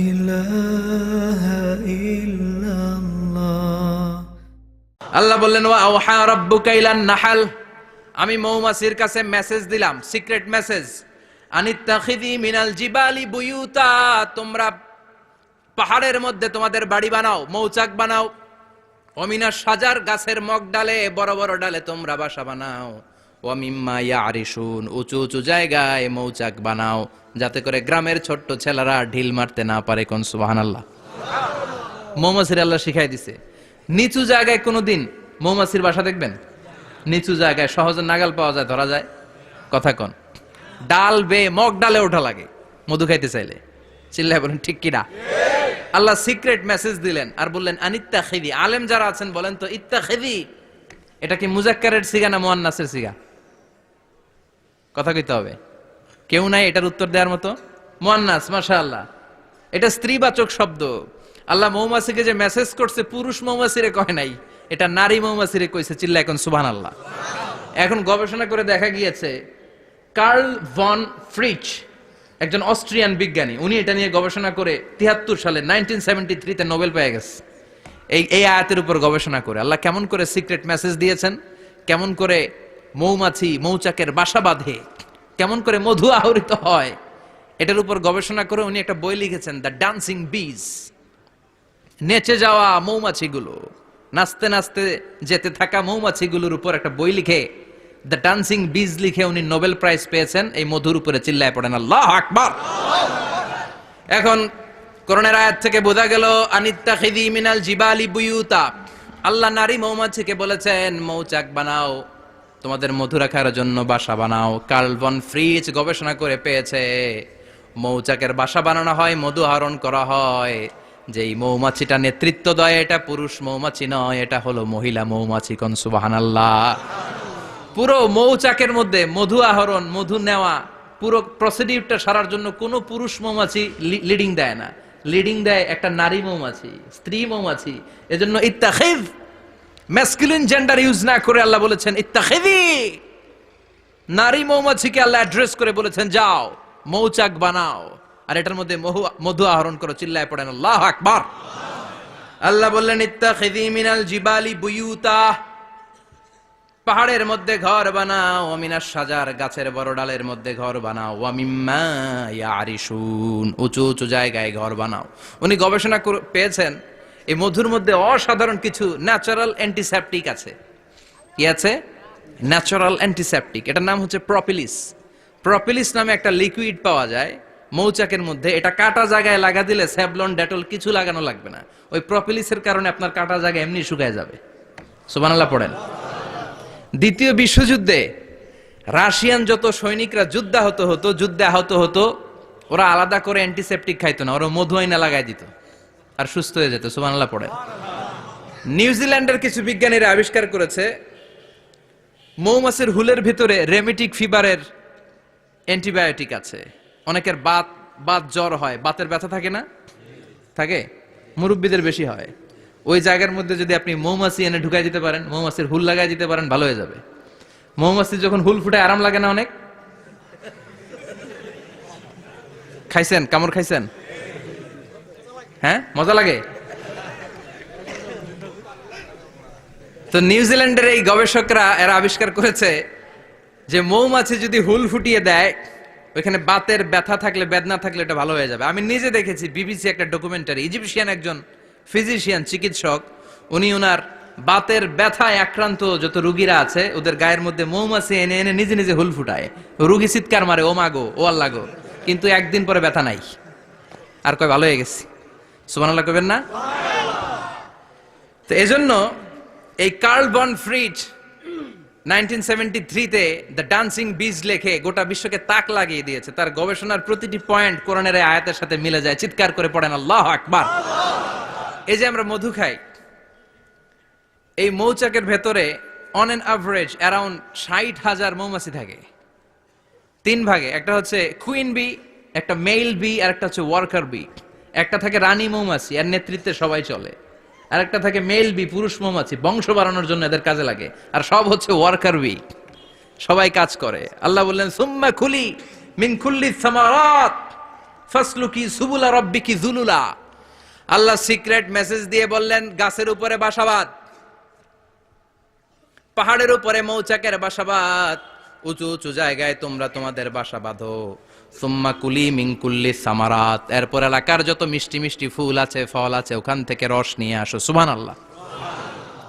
ইলাহা ইল্লাল্লাহ। আল্লাহ বললেন ওয়া আওহা রাব্বুকা ইলান নাহাল, আমি মৌমাছির কাছে মেসেজ দিলাম, সিক্রেট মেসেজ, আনিত্তাখিযি মিনাল জিবালি বুয়ুতা, তোমরা পাহাড়ের মধ্যে তোমাদের বাড়ি বানাও, মৌচাক বানাও, ওমিনা সাজার, গাছের মগ ডালে, বড় বড় ডালে তোমরা বাসা বানাও, ওয়া মিম্মা ইয়ারিশুন, উঁচু উঁচু জায়গায় মৌচাক বানাও, যাতে করে গ্রামের ছোট্ট ছেলেরা ঢিল মারতে না পারে। কোন সুবহানাল্লাহ। মৌমাছির আল্লাহ শিখাই দিছে, নিচু জায়গায় কোনোদিন মৌমাছির বাসা দেখবেন, নিচু জায়গায় সহজে নাগাল পাওয়া যায়, ধরা যায়, কথা কন, ডাল বে মগ ডালে ওঠা লাগে মধু খাইতে চাইলে। চিল্লায় বলেন ঠিক কিনা? আল্লাহ সিক্রেট মেসেজ দিলেন আর বললেন আনিত্তাখিযি। আলেম যারা আছেন বলেন তো, ইত্তাখিযি এটা কি মুজাক্কারের সিগা না মুয়ান্নাসের সিগা? কথা কইতে হবে, কেউ নাই এটার উত্তর দেওয়ার মতো। মুয়ান্নাস, মাশাআল্লাহ, এটা স্ত্রীবাচক শব্দ। আল্লাহ মৌমাছিকে যে মেসেজ করছে পুরুষ মৌমাছিরে কয় নাই, এটা নারী মৌমাছিরে কইছে। চিল্লা এখন সুবহানাল্লাহ। এখন গবেষণা করে দেখা গিয়েছে, কার্ল ভন ফ্রিচ, একজন অস্ট্রিয়ান বিজ্ঞানী, উনি এটা নিয়ে গবেষণা করে 73 সালে 1973 নোবেল পেয়ে গেছে। এই আয়াতের উপর গবেষণা করে আল্লাহ কেমন করে সিক্রেট মেসেজ দিয়েছেন, কেমন করে মৌমাছি মৌচাকের বাসা বাঁধে, কেমন করে মধু আহরিত হয়, এটার উপর গবেষণা করে উনি একটা বই লিখেছেন, দ্য ডান্সিং বিজ। নেচে যাওয়া মৌমাছিগুলো, নাচতে নাচতে যেতে থাকা মৌমাছিগুলোর উপর একটা বই লিখে, দ্য ডান্সিং বিজ লিখে উনি নোবেল প্রাইজ পেয়েছেন এই মধুর উপরে। চিল্লায় পড়েন আল্লাহু আকবার। এখন কোরআনের আয়াত থেকে বোঝা গেল আনিত্তাখিযি মিনাল জিবালি বুয়ুতা, আল্লাহ নারী মৌমাছিকে বলেছেন মৌচাক বানাও, তোমাদের মধু রাখার জন্য বাসা বানাও। কার্ল ভন ফ্রিচ গবেষণা করে পেয়েছে মৌচাকের বাসা বানানো হয়, মধু আহরণ করা হয়, যেই মৌমাছিটা নেতৃত্ব দেয় এটা পুরুষ মৌমাছি নয়, এটা হলো মহিলা মৌমাছি। কোন সুবহানাল্লাহ। পুরো মৌচাকের মধ্যে মধু আহরণ, মধু নেওয়া, পুরো প্রসিডিউরটা সারার জন্য কোনো পুরুষ মৌমাছি লিডিং দেয় না, লিডিং দেয় একটা নারী মৌমাছি, স্ত্রী মৌমাছি। এজন্য ইত্তাখিয, ম্যাসকুলিন জেন্ডার ইউজ না করে আল্লাহ বলেছেন ইত্তাখিযি। নারী মৌমাছিকে আল্লাহ অ্যাড্রেস করে বলেছেন যাও মৌচাক বানাও আর এটার মধ্যে মধু আহরণ করো। চিল্লায় পড়েন আল্লাহু আকবার। আল্লাহ বললেন ইত্তাখিযি মিনাল জিবালি বুয়ুতা, পাহাড়ের মধ্যে ঘর বানাও, মিনাস সাজার, গাছের বড় ডালের মধ্যে ঘর বানাও, ওয়া মিম্মা ইয়ারিশুন, উঁচু উঁচু জায়গায় ঘর বানাও। উনি গবেষণা পেয়েছেন এই মধুর মধ্যে অসাধারণ কিছু ন্যাচারাল অ্যান্টিসেপটিক আছে। কি আছে? Natural antiseptic. এটার নাম হচ্ছে প্রপিলিস। প্রপিলিস নামে একটা লিকুইড পাওয়া যায় মৌচাকের মধ্যে, এটা কাটা জায়গায় লাগা দিলে স্যাভলন ডেটল কিছু লাগানো লাগবে না, ওই প্রপিলিসের কারণে আপনার কাটা জায়গা এমনি শুকায় যাবে। সুবহানাল্লাহ পড়েন। দ্বিতীয় বিশ্বযুদ্ধে রাশিয়ান যত সৈনিকরা যুদ্ধে আহত হতো, ওরা আলাদা করে অ্যান্টিসেপটিক খাইতো না, ওরা মধু আইনা লাগাই দিত আর সুস্থ হয়ে যেত। সুবহানাল্লাহ পড়েন। নিউজিল্যান্ডের কিছু বিজ্ঞানীরা আবিষ্কার করেছে মৌমাছির হুলের ভিতরে রেমিটিক ফিভারের অ্যান্টিবায়োটিক আছে। অনেকের বাত জ্বর হয়, বাতের ব্যথা থাকে না, থাকে, মুরব্বীদের বেশি হয়, ওই জায়গার মধ্যে যদি আপনি মৌমাছি এনে ঢুকাই দিতে পারেন, মৌমাছির হুল লাগাই দিতে পারেন, ভালো হয়ে যাবে। মৌমাছি যখন হুল ফুটায় আরাম লাগে না অনেক? খাইছেন? কামড় খাইছেন? হ্যাঁ, মজা লাগে। তো নিউজিল্যান্ডের এই গবেষকরা এরা আবিষ্কার করেছে যে মৌমাছি যদি হুল ফুটিয়ে দেয়, ওইখানে বাতের ব্যথা থাকলে, বেদনা থাকলে এটা ভালো হয়ে যাবে। আমি নিজে দেখেছি, বিবিসি একটা ডকুমেন্টারি, ইজিপশিয়ান একজন ফিজিশিয়ান, চিকিৎসক, উনি ওনার বাতের ব্যথায় আক্রান্ত যত রুগীরা আছে ওদের গায়ের মধ্যে মৌমাছি এনে এনে নিজে নিজে হুল ফুটায়, রুগী চিৎকার মারে ও মাগো, ও আল্লাহ গো, কিন্তু একদিন পরে ব্যথা নাই, আর কয় ভালো হয়ে গেছি। সুবহানাল্লাহ কইবেন না? তো এজন্য এই কার্ল ভন ফ্রিচ 1973-তে দ্য ডান্সিং বিজ লেখে গোটা বিশ্বকে তাক লাগিয়ে দিয়েছে। তার গবেষণার প্রতিটি পয়েন্ট কোরআনের এই আয়াতের সাথে মিলে যায়। চিৎকার করে পড়েন আল্লাহু আকবার। এই যে আমরা মধু খাই, এই মৌচাকের ভেতরে অন এন অ্যাভারেজ অ্যারাউন্ড 60,000 মৌমাছি থাকে। 3 ভাগে, একটা হচ্ছে কুইন বি, একটা মেল বি, আর একটা হচ্ছে ওয়ার্কার বি। একটা থাকে রানী মৌমাছি, এর নেতৃত্বে সবাই চলে, আর একটা থাকে মেল বি, পুরুষ মৌমাছি, বংশ বাড়ানোর জন্য এদের কাজে লাগে, আর সব হচ্ছে ওয়ার্কার বি, সবাই কাজ করে। আল্লাহ বললেন সুম্মা কুলি মিন কুল্লি সামারাত, ফাসলুকি সুবুলা রাব্বিকি যুলুলা। আল্লাহ সিক্রেট মেসেজ দিয়ে বললেন, গাছের উপরে বাসাবাদ, পাহাড়ের উপরে মৌচাকের বাসাবাদ, উঁচু উঁচু জায়গায় তোমরা তোমাদের বাসা বাঁধো। সুম্মা কুলি মিন কুল্লি সামারাত, এরপর এলাকার যত মিষ্টি মিষ্টি ফুল আছে, ফল আছে, ওখান থেকে রস নিয়ে আসো। সুবহানাল্লাহ।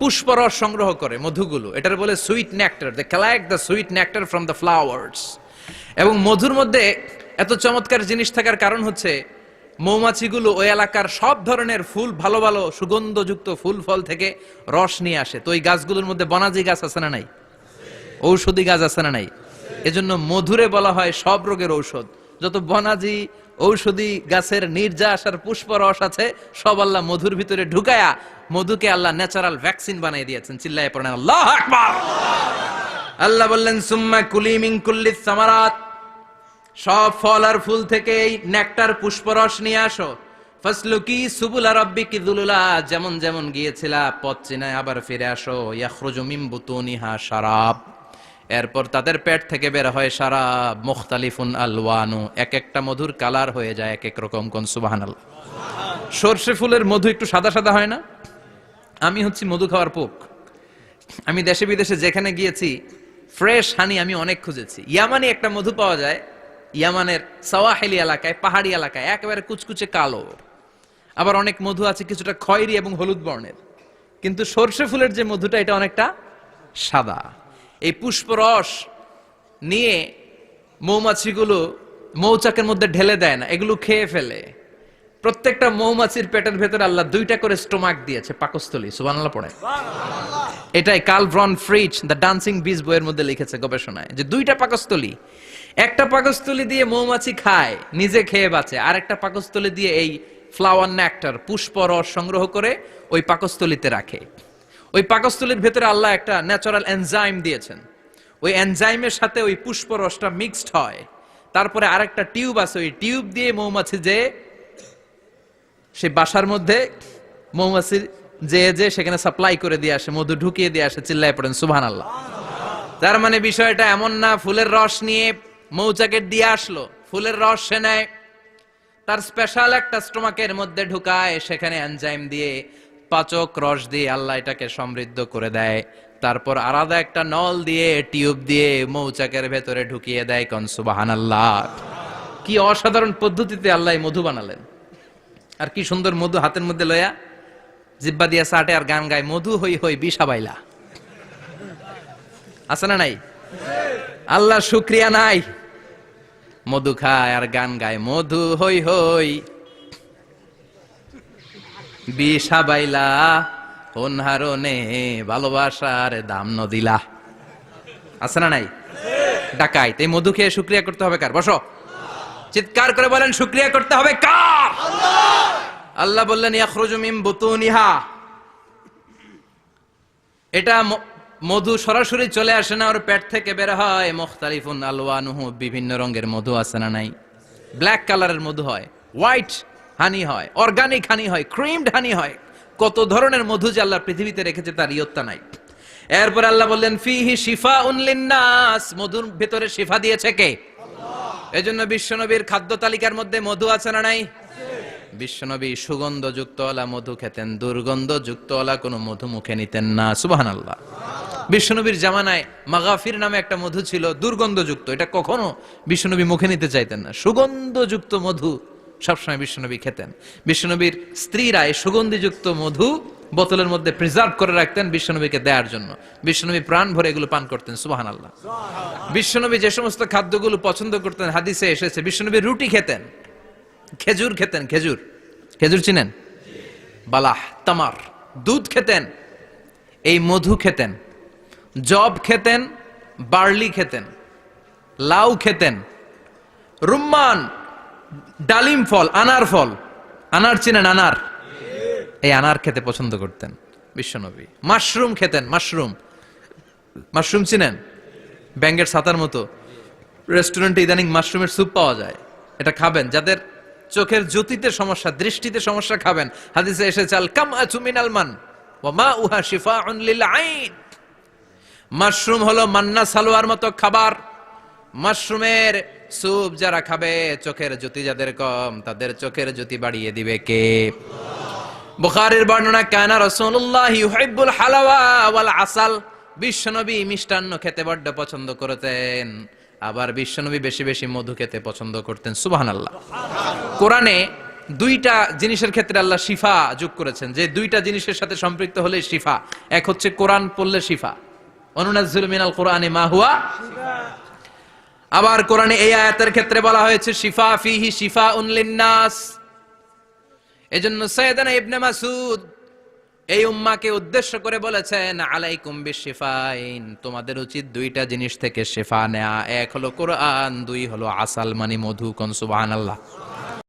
পুষ্প রস সংগ্রহ করে মধুগুলো, এটার বলে sweet nectar. They collect the sweet nectar from the flowers. এবং মধুর মধ্যে এত চমৎকার জিনিস থাকার কারণ হচ্ছে মৌমাছিগুলো ওই এলাকার সব ধরনের ফুল, ভালো ভালো সুগন্ধযুক্ত ফুল ফল থেকে রস নিয়ে আসে। তো ওই গাছগুলোর মধ্যে বনাজি গাছ আছে না নাই? ঔষধি গাছ আছে না নাই? এজন্য মধুরে বলা হয় সব রোগের ঔষধ। যত বনাজি ঔষধি গাছের নির্যাস আর পুষ্প রস আছে, সব আল্লাহ মধুর ভিতরে ঢুকায়া মধুকে আল্লাহ ন্যাচারাল ভ্যাকসিন বানিয়ে দিয়েছেন। চিল্লায়ে পড়েন আল্লাহু আকবার। আল্লাহ বললেন, সুম্মা কুলি মিন কুল্লি সামারাত, সব ফল আর ফুল থেকে এই নেকটার পুষ্পরস নিয়ে আসো। ফাসলুকি সুবুলা রাব্বিকি যুলুলা, যেমন যেমন গিয়েছিলা পথ চিনায় আবার ফিরে আসো। ইয়াখরুজু মিন বুতুনিহা শারাব, এরপর তাদের পেট থেকে বের হয় শারাব। মুখতালিফুন আলওয়ানু, এক একটা মধুর কালার হয়ে যায় এক এক রকম। কোন সুবহানাল্লাহ। সরষে ফুলের মধু একটু সাদা সাদা হয় না? আমি হচ্ছি মধু খাওয়ার পোক। আমি দেশে বিদেশে যেখানে গিয়েছি ফ্রেশ হানি আমি অনেক খুঁজেছি। ইয়ামানি একটা মধু পাওয়া যায়, ইয়ামানের সাওয়াহিলি এলাকায়, পাহাড়ি এলাকায়, একেবারে কুচকুচে কালো। আবার অনেক মধু আছে কিছুটা খয়েরি এবং হলুদ বর্ণের, কিন্তু সরষে ফুলের যে মধুটা এটা অনেকটা সাদা। এই পুষ্পরস নিয়ে মৌমাছিগুলো মৌচাকের মধ্যে ঢেলে দেয় না, এগুলো খেয়ে ফেলে। প্রত্যেকটা মৌমাছির পেটের ভেতরে আল্লাহ দুইটা করে স্টোমাক দিয়েছে, পাকস্থলী। সুবহানাল্লাহ পড়ে। এটাই কার্ল ভন ফ্রিচ দ্য ডান্সিং বিজ বইয়ের মধ্যে লিখেছে গবেষণায়, যে দুইটা পাকস্থলী। একটা পাকস্থলী দিয়ে মৌমাছি খায়, নিজে খেয়ে বাঁচে, আর একটা পাকস্থলী দিয়ে এই ফ্লাওয়ার নেক্টার পুষ্প রস সংগ্রহ করে ওই পাকস্থলীতে রাখে। ওই পাকস্থলীর ভেতরে আল্লাহ একটা ন্যাচারাল এনজাইম দিয়েছেন, ওই এনজাইমের সাথে ওই পুষ্প রসটা মিক্সড হয়। তারপরে আরেকটা টিউব আছে, ওই টিউব দিয়ে মৌমাছি যে সেই বাসার মধ্যে মৌমাছির যে সেখানে সাপ্লাই করে দিয়ে আসে, মধু ঢুকিয়ে দিয়ে আসে। চিল্লায় পড়েন সুবহানাল্লাহ। তার মানে বিষয়টা এমন না ফুলের রস নিয়ে মৌচাকের দিয়ে আসলো, ফুলের রস সে নেয়, তার স্পেশাল একটা স্টোমাকের মধ্যে ঢুকায়, সেখানে এনজাইম দিয়ে পাচক রস দিয়ে আল্লাহ এটাকে সমৃদ্ধ করে দেয়। তারপর আলাদা একটা নল দিয়ে টিউব দিয়ে মৌচাকের ভেতরে ঢুকিয়ে দেয়। কোন সুবহানাল্লাহ। কি অসাধারণ পদ্ধতিতে আল্লাহ মধু বানালেন। আর কি সুন্দর মধু হাতের মধ্যে লয়া জিব্বা দিয়া চাটে আর গান গায়, মধু হই হই বিষাবাইলা। আছে না নাই? আল্লাহ শুকরিয়া নাই? মধু খায় আর গান গায়, মধু হই হই বিষাবাইলা, অনহারনে ভালোবাসার দাম নদিলা। আছে না নাই? ডাকাইত। এই মধু খেয়ে শুকরিয়া করতে হবে কার? বসো, চিৎকার করে বলেন শুকরিয়া করতে হবে কার? আল্লাহ বললেন ইয়াখরুজু মিন বুতুনিহা, এটা মধু সরাসরি চলে আসে না, ওর পেট থেকে বের হয়। মুখতালিফুন আলওয়ানুহু, বিভিন্ন রঙের মধু আছে না নাই? ব্ল্যাক কালারের মধু হয়, হোয়াইট হানি হয়, অর্গানিক হানি হয়, ক্রিমড হানি হয়। কত ধরনের মধু যে আল্লাহ পৃথিবীতে রেখেছে তার ইয়ত্তা নাই। এরপর আল্লাহ বললেন ফিহি শিফাউন লিন্নাস, মধুর ভেতরে শিফা দিয়েছে কে? আল্লাহ। এজন্য বিশ্বনবীর খাদ্য তালিকার মধ্যে মধু আছে না নাই? বিশ্বনবী সুগন্ধযুক্তওয়ালা মধু খেতেন, দুর্গন্ধযুক্তওয়ালা কোনো মধু মুখে নিতেন না। সুবহানাল্লাহ। বিশ্বনবীর জামানায় মাগাফির নামে একটা মধু ছিল, দুর্গন্ধযুক্ত, এটা কখনো বিশ্বনবী মুখে নিতে চাইতেন না। সুগন্ধযুক্ত মধু সবসময় বিশ্বনবী খেতেন। বিশ্বনবীর স্ত্রীরা এই সুগন্ধিযুক্ত মধু বোতলের মধ্যে প্রিজার্ভ করে রাখতেন বিশ্বনবীকে দেওয়ার জন্য। বিশ্বনবী প্রাণ ভরে এগুলো পান করতেন। সুবহানাল্লাহ। বিশ্বনবী যে সমস্ত খাদ্যগুলো পছন্দ করতেন হাদিসে এসেছে, বিশ্বনবী রুটি খেতেন, খেজুর খেতেন, খেজুর, খেজুর চিনেন? বালাহ, তামার, দুধ খেতেন, এই মধু খেতেন, জব খেতেন, বার্লি খেতেন, লাউ খেতেন, রুম্মান, ডালিম ফল, আনার ফল, আনার চিনেন? আনার, এই আনার খেতে পছন্দ করতেন বিশ্বনবী। মাশরুম খেতেন, মাশরুম, মাশরুম চিনেন? ব্যাঙ্গের ছাতার মতো। রেস্টুরেন্টে ইদানিং মাশরুমের স্যুপ পাওয়া যায়, এটা খাবেন। যাদের চোখের জ্যোতিতে সমস্যা, দৃষ্টিতে সমস্যা, খাবেন। হাদিসে এসেছে আল কামআতু মিনাল মান ওয়া মাউহা শিফাউন লিল আইন। মাশরুম হলো মান্না সালোয়ার মতো খাবার। মাশরুমের স্যুপ যারা খাবে, চোখের জ্যোতি যাদের কম, তাদের চোখের জ্যোতি বাড়িয়ে দিবে কে? বুখারীর বর্ণনা, কানা রাসূলুল্লাহ ইউহিব্বুল হালাওয়া ওয়াল আসাল, বিশ্বনবী মিষ্টান্ন খেতে বড্ড পছন্দ করতেন, আবার বিশ্বনবী বেশি বেশি মধু খেতে পছন্দ করতেন। সুবহানাল্লাহ। কোরআনে দুইটা জিনিসের ক্ষেত্রে আল্লাহ শিফা যোগ করেছেন, যে দুইটা জিনিসের সাথে সম্পৃক্ত হলে শিফা। এক হচ্ছে কোরআন পড়লে শিফা, অনুনাজ্জিলু মিনাল কোরআনি মা হুয়া। আবার কোরআনে এই আয়াতের ক্ষেত্রে বলা হয়েছে শিফা ফিহি শিফাউন লিন্নাস। এজন্য সাইয়েদানা ইবনে মাসউদ এই উম্মাকে উদ্দেশ্য করে বলেছেন, আলাইকুম বিশিফাইন, তোমাদের উচিত দুইটা জিনিস থেকে শিফা নেয়া। এক হলো কোরআন, দুই হলো আসাল মানে মধু। কোন সুবহানাল্লাহ।